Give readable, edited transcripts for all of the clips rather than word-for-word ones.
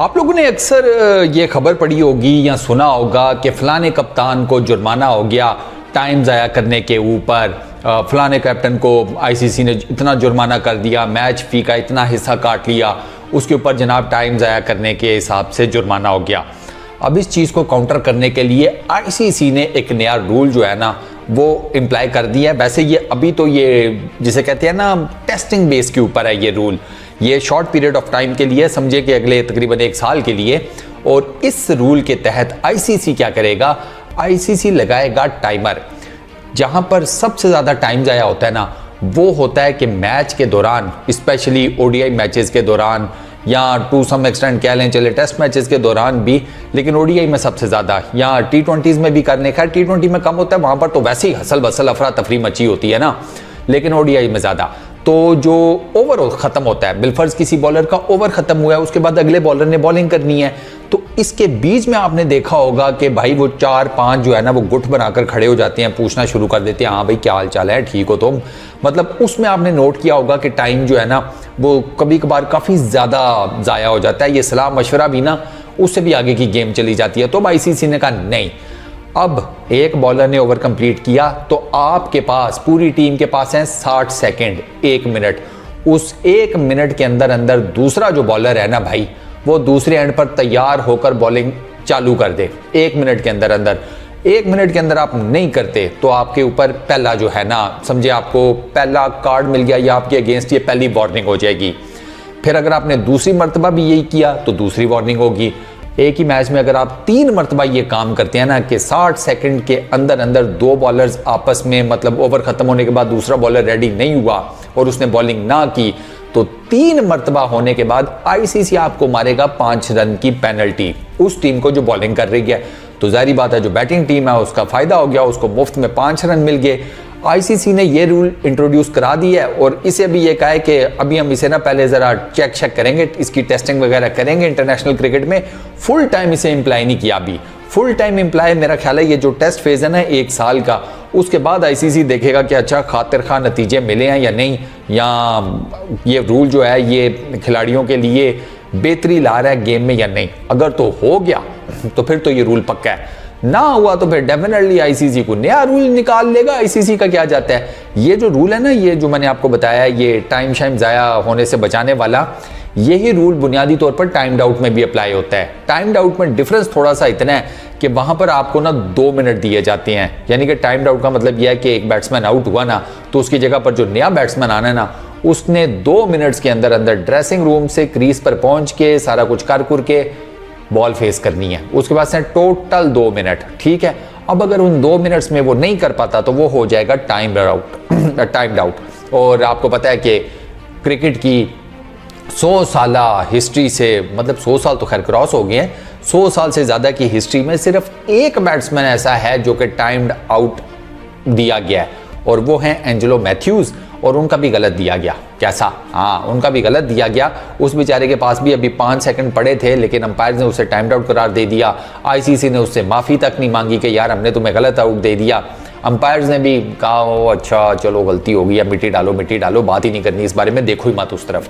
आप लोगों ने अक्सर ये खबर पढ़ी होगी या सुना होगा कि फलाने कप्तान को जुर्माना हो गया टाइम ज़ाया करने के ऊपर, फलाने कैप्टन को आईसीसी ने इतना जुर्माना कर दिया, मैच फी का इतना हिस्सा काट लिया, उसके ऊपर जनाब टाइम ज़ाया करने के हिसाब से जुर्माना हो गया। अब इस चीज़ को काउंटर करने के लिए आईसीसी ने एक नया रूल जो है ना वो इम्प्लाई कर दिया है। वैसे ये अभी तो ये जिसे कहते हैं ना टेस्टिंग बेस के ऊपर है ये रूल, ये शॉर्ट पीरियड ऑफ टाइम के लिए, समझे कि अगले तकरीबन 1 साल के लिए। और इस रूल के तहत आईसीसी क्या करेगा, आईसीसी लगाएगा टाइमर। जहां पर सबसे ज़्यादा टाइम ज़ाया होता है ना वो होता है कि मैच के दौरान, स्पेशली ओडीआई मैचेस के दौरान या टू सम एक्सटेंट कह लें चले टेस्ट मैचेस के दौरान भी, लेकिन ओडीआई में सबसे ज़्यादा, या टी20 में भी करने का, टी20 में कम होता है, वहाँ पर तो वैसे ही हसल बसल अफरा तफरी मची होती है ना, लेकिन ओडीआई में ज़्यादा। तो जो ओवर ख़त्म होता है, बिलफर्ज किसी बॉलर का ओवर ख़त्म हुआ है, उसके बाद अगले बॉलर ने बॉलिंग करनी है, तो इसके बीच में आपने देखा होगा कि भाई वो 4-5 जो है ना वो गुट बनाकर खड़े हो जाते हैं, पूछना शुरू कर देते हैं, हाँ भाई क्या हाल चाल है, ठीक हो तुम। मतलब उसमें आपने नोट किया होगा कि टाइम जो है ना वो कभी कभार काफ़ी ज़्यादा ज़ाया हो जाता है। ये सलाह मशवरा भी ना उससे भी आगे की गेम चली जाती है। तो आईसीसी ने कहा नहीं, अब एक बॉलर ने ओवर कंप्लीट किया तो आपके पास, पूरी टीम के पास है 60 सेकंड, 1 मिनट। उस 1 मिनट के अंदर अंदर दूसरा जो बॉलर है ना भाई वो दूसरे एंड पर तैयार होकर बॉलिंग चालू कर दे 1 मिनट के अंदर अंदर। 1 मिनट के अंदर आप नहीं करते तो आपके ऊपर पहला जो है ना, समझे आपको पहला कार्ड मिल गया या आपके अगेंस्ट ये पहली वार्निंग हो जाएगी। फिर अगर आपने दूसरी मरतबा भी यही किया तो दूसरी वार्निंग होगी। एक ही मैच में अगर आप 3 मरतबा ये काम करते हैं ना कि 60 सेकंड के अंदर अंदर 2 बॉलर्स आपस में, मतलब ओवर खत्म होने के बाद दूसरा बॉलर रेडी नहीं हुआ और उसने बॉलिंग ना की, तो 3 मरतबा होने के बाद आईसीसी आपको मारेगा 5 रन की पेनल्टी उस टीम को जो बॉलिंग कर रही है। तो जाहिर बात है जो बैटिंग टीम है उसका फायदा हो गया, उसको मुफ्त में 5 रन मिल गए। आईसीसी ने ये रूल इंट्रोड्यूस करा दिया है और इसे भी ये कहा है कि अभी हम इसे ना पहले ज़रा चेक करेंगे, इसकी टेस्टिंग वगैरह करेंगे। इंटरनेशनल क्रिकेट में फुल टाइम इसे इम्प्लाई नहीं किया अभी। फुल टाइम इम्प्लाई मेरा ख्याल है ये जो टेस्ट फेज है ना 1 साल का, उसके बाद आईसीसी देखेगा कि अच्छा खातिर खा नतीजे मिले हैं या नहीं, या ये रूल जो है ये खिलाड़ियों के लिए बेहतरी ला रहा है गेम में या नहीं। अगर तो हो गया तो फिर तो ये रूल पक्का है, ना हुआ तो फिर डेफिनेटली आईसीसी को नया रूल निकाल लेगा। आईसीसी का क्या जाता है, ये जो रूल है ना, ये जो मैंने आपको बताया ये टाइम शाइम ज़ाया होने से बचाने वाला, यही रूल बुनियादी तौर पर टाइम्ड आउट में भी अप्लाई होता है। टाइम्ड आउट में डिफरेंस थोड़ा सा इतना है कि वहां पर आपको ना 2 मिनट दिए जाते हैं, यानी कि टाइम्ड आउट का मतलब यह है कि एक बैट्समैन आउट हुआ ना तो उसकी जगह पर जो नया बैट्समैन आना है ना उसने 2 मिनट्स के अंदर अंदर ड्रेसिंग रूम से क्रीज पर पहुंच के सारा कुछ कर के बॉल फेस करनी है। उसके बाद से टोटल 2 मिनट, ठीक है। अब अगर उन 2 मिनट्स में वो नहीं कर पाता तो वो हो जाएगा टाइम्ड आउट। और आपको पता है कि क्रिकेट की 100 साल हिस्ट्री से, मतलब 100 साल तो खैर क्रॉस हो गए हैं, 100 साल से ज़्यादा की हिस्ट्री में सिर्फ एक बैट्समैन ऐसा है जो कि टाइम्ड आउट दिया गया है और वो है एंजेलो मैथ्यूज़। और उनका भी गलत दिया गया। कैसा? हाँ, उनका भी गलत दिया गया। उस बेचारे के पास भी अभी 5 सेकंड पड़े थे लेकिन अंपायर ने उसे टाइम्ड आउट करार दे दिया। आईसीसी ने उससे माफ़ी तक नहीं मांगी कि यार हमने तुम्हें गलत आउट दे दिया। अंपायर्स ने भी कहा ओ अच्छा चलो गलती हो गई, अब मिट्टी डालो, बात ही नहीं करनी इस बारे में, देखो ही मत उस तरफ।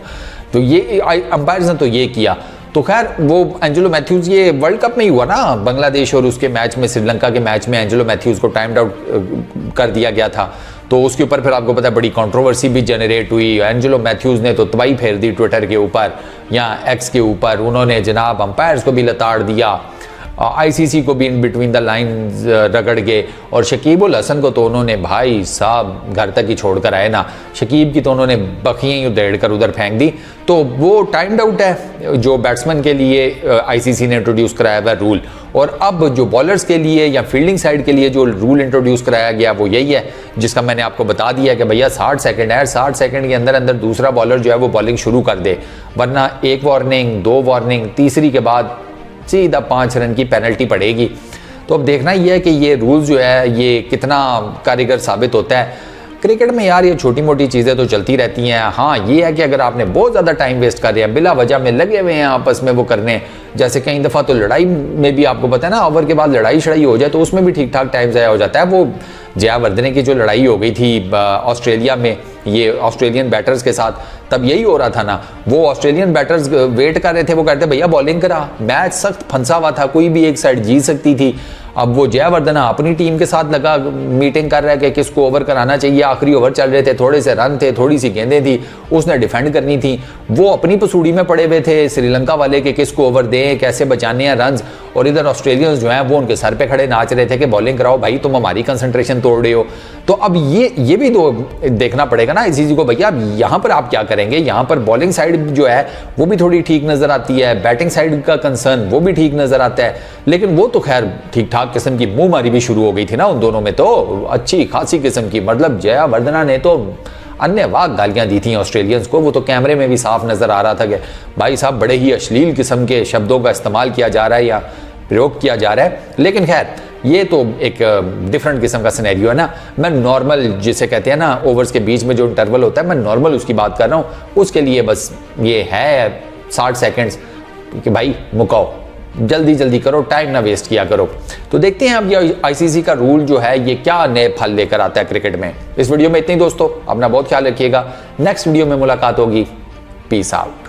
तो ये अंपायर्स ने तो ये किया। तो खैर वो एंजेलो मैथ्यूज़, ये वर्ल्ड कप में ही हुआ ना, बांग्लादेश और उसके मैच में, श्रीलंका के मैच में एंजेलो मैथ्यूज़ को टाइम्ड आउट कर दिया गया था। तो उसके ऊपर फिर आपको पता है बड़ी कंट्रोवर्सी भी जनरेट हुई। एंजेलो मैथ्यूज़ ने तो तबाही फेर दी ट्विटर के ऊपर या एक्स के ऊपर, उन्होंने जनाब अंपायर्स को भी लताड़ दिया, आईसीसी को भी इन बिटवीन द लाइंस रगड़ गए। और शकीब उल हसन को तो उन्होंने भाई साहब घर तक ही छोड़कर आए ना, शकीब की तो उन्होंने बखियाँ ही उधेड़ कर उधर फेंक दी। तो वो टाइम्ड आउट है जो बैट्समैन के लिए आईसीसी ने इंट्रोड्यूस कराया हुआ रूल। और अब जो बॉलर्स के लिए या फील्डिंग साइड के लिए जो रूल इंट्रोड्यूस कराया गया वो यही है जिसका मैंने आपको बता दिया कि भैया 60 सेकंड है, 60 सेकंड के अंदर अंदर दूसरा बॉलर जो है वो बॉलिंग शुरू कर दे, वरना 1 वार्निंग, 2 वार्निंग, तीसरी के बाद सीधा 5 रन की पेनल्टी पड़ेगी। तो अब देखना यह है कि ये रूल जो है ये कितना कारगर साबित होता है। क्रिकेट में यार ये छोटी मोटी चीज़ें तो चलती रहती हैं। हाँ ये है कि अगर आपने बहुत ज़्यादा टाइम वेस्ट कर रहे हैं, बिला वजह में लगे हुए हैं आपस में वो करने, जैसे कई दफ़ा तो लड़ाई में भी आपको पता है ना, ओवर के बाद लड़ाई शड़ाई हो जाए तो उसमें भी ठीक ठाक टाइम ज़ाया हो जाता है। वो जयावर्धने की जो लड़ाई हो गई थी ऑस्ट्रेलिया में, ये ऑस्ट्रेलियन बैटर्स के साथ, तब यही हो रहा था ना। वो ऑस्ट्रेलियन बैटर्स वेट कर रहे थे, वो कहते भैया बॉलिंग करा, मैच सख्त फंसा हुआ था, कोई भी एक साइड जीत सकती थी। अब वो जयवर्धना अपनी टीम के साथ लगा मीटिंग कर रहा है कि किसको ओवर कराना चाहिए, आखिरी ओवर चल रहे थे, थोड़े से रन थे, थोड़ी सी गेंदें थी, उसने डिफेंड करनी थी। वो अपनी पसूड़ी में पड़े हुए थे श्रीलंका वाले के किसको ओवर दें, कैसे बचाने हैं रन, और इधर ऑस्ट्रेलियंस जो हैं वो उनके सर पे खड़े नाच रहे थे कि बॉलिंग कराओ भाई, तुम हमारी कंसंट्रेशन तोड़ रहे हो। तो अब ये भी तो देखना पड़ेगा ना इस चीज़ को, भैया यहाँ पर आप क्या करेंगे। यहाँ पर बॉलिंग साइड जो है वो भी थोड़ी ठीक नजर आती है, बैटिंग साइड का कंसर्न वो भी ठीक नजर आता है, लेकिन वो तो खैर ठीक ठाक किस्म की मुंहमारी भी शुरू हो गई थी ना उन दोनों में, तो अच्छी खासी किस्म की, मतलब जयावर्धना ने तो अन्य वाक गालियां दी थी ऑस्ट्रेलियंस को। वो तो कैमरे में भी साफ नजर आ रहा था कि भाई साहब बड़े ही अश्लील किस्म के शब्दों का इस्तेमाल किया जा रहा है या प्रयोग किया जा रहा है। लेकिन खैर ये तो एक डिफरेंट किस्म का सिनेरियो है ना। मैं नॉर्मल जिसे कहते हैं ना ओवर्स के बीच में जो इंटरवल होता है, मैं नॉर्मल उसकी बात कर रहा हूँ। उसके लिए बस ये है 60 सेकेंड्स कि भाई मुकाओ, जल्दी जल्दी करो, टाइम ना वेस्ट किया करो। तो देखते हैं अब ये आईसीसी का रूल जो है ये क्या नए फल लेकर आता है क्रिकेट में। इस वीडियो में इतनी दोस्तों, अपना बहुत ख्याल रखिएगा। नेक्स्ट वीडियो में मुलाकात होगी। Peace out.